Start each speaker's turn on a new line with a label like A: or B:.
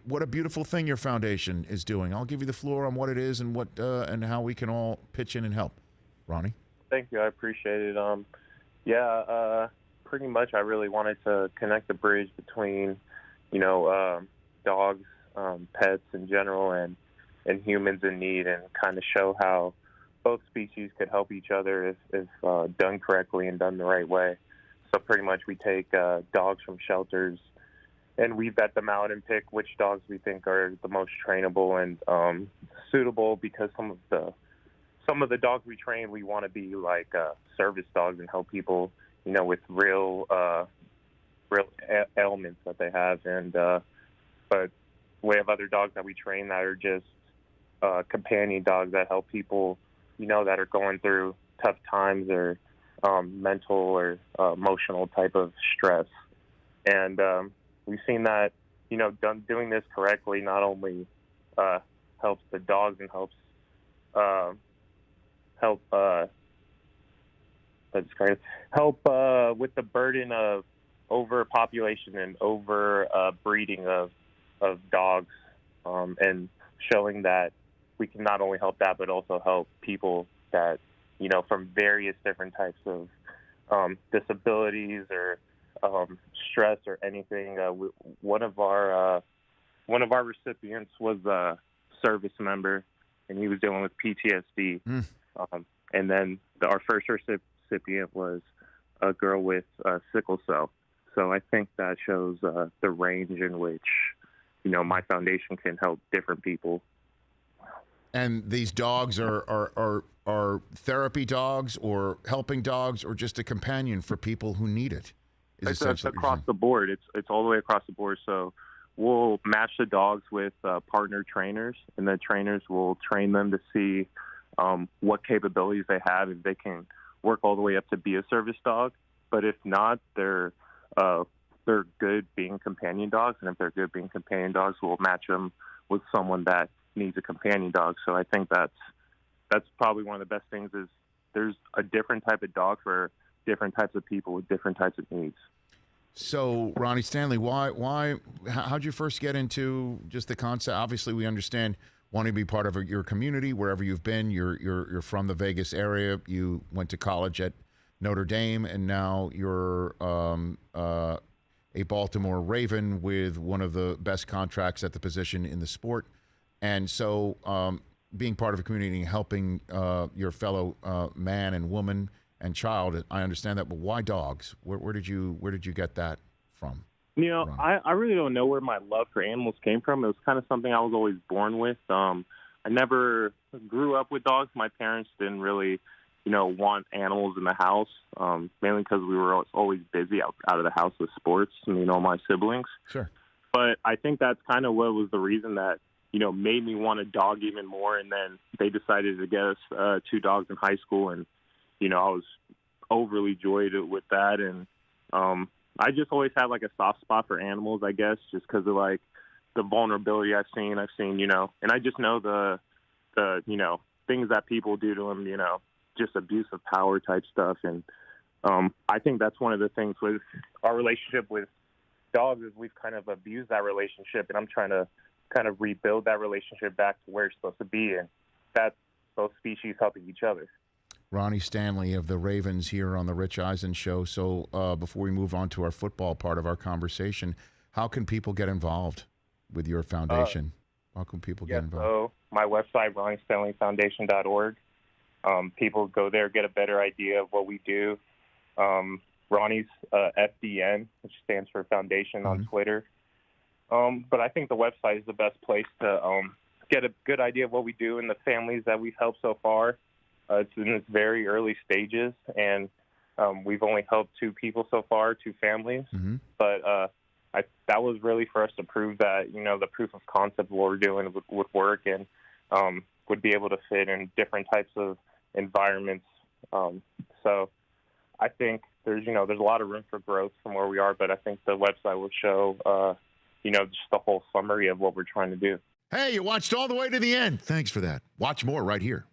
A: what a beautiful thing your foundation is doing. I'll give you the floor on what it is and what and how we can all pitch in and help. Ronnie?
B: Thank you. I appreciate it. Pretty much I really wanted to connect the bridge between, dogs, pets in general, and humans in need, and kind of show how both species could help each other if done correctly and done the right way. So pretty much we take dogs from shelters and we vet them out and pick which dogs we think are the most trainable and suitable, because some of the dogs we train, we want to be like service dogs and help people, with real ailments that they have. And but we have other dogs that we train that are just companion dogs that help people, that are going through tough times or mental or emotional type of stress. And we've seen that, doing this correctly not only helps the dogs and help with the burden of overpopulation and breeding of dogs, and showing that we can not only help that but also help people that, from various different types of disabilities or stress or anything. One of our recipients was a service member, and he was dealing with PTSD. And then our first recipient was a girl with sickle cell. So I think that shows the range in which, my foundation can help different people.
A: And these dogs are therapy dogs or helping dogs or just a companion for people who need it?
B: It's across the board. It's all the way across the board. So we'll match the dogs with partner trainers, and the trainers will train them to see what capabilities they have, if they can work all the way up to be a service dog. But if not, they're good being companion dogs, and if they're good being companion dogs, we'll match them with someone that needs a companion dog. So I think that's probably one of the best things, is there's a different type of dog for different types of people with different types of needs.
A: So, Ronnie Stanley, how'd you first get into just the concept? Obviously, we understand wanting to be part of your community wherever you've been. You're from the Vegas area. You went to college at Notre Dame, and now you're a Baltimore Raven with one of the best contracts at the position in the sport. And so being part of a community and helping your fellow man and woman and child, I understand that, but why dogs? Where did you get that from?
B: I really don't know where my love for animals came from. It was kind of something I was always born with. I never grew up with dogs. My parents didn't really, want animals in the house, mainly because we were always busy out of the house with sports, my siblings.
A: Sure.
B: But I think that's kind of what was the reason that, made me want a dog even more. And then they decided to get us 2 dogs in high school, and I was overly joyed with that. And I just always had like a soft spot for animals, I guess, just because of like the vulnerability I've seen, and I just know the things that people do to them, just abuse of power type stuff. And I think that's one of the things with our relationship with dogs, is we've kind of abused that relationship, and I'm trying to kind of rebuild that relationship back to where it's supposed to be, and that's both species helping each other.
A: Ronnie Stanley of the Ravens here on the Rich Eisen Show. So before we move on to our football part of our conversation, how can people get involved with your foundation? How can people get involved?
B: So my website, RonnieStanleyFoundation.org. People go there, get a better idea of what we do. Ronnie's FDN, which stands for Foundation, on Twitter. But I think the website is the best place to get a good idea of what we do and the families that we've helped so far. It's in its very early stages, and we've only helped 2 people so far, 2 families. But that was really for us to prove that, the proof of concept of what we're doing would work, and would be able to fit in different types of environments. So I think there's a lot of room for growth from where we are, but I think the website will show, just the whole summary of what we're trying to do.
A: Hey, you watched all the way to the end. Thanks for that. Watch more right here.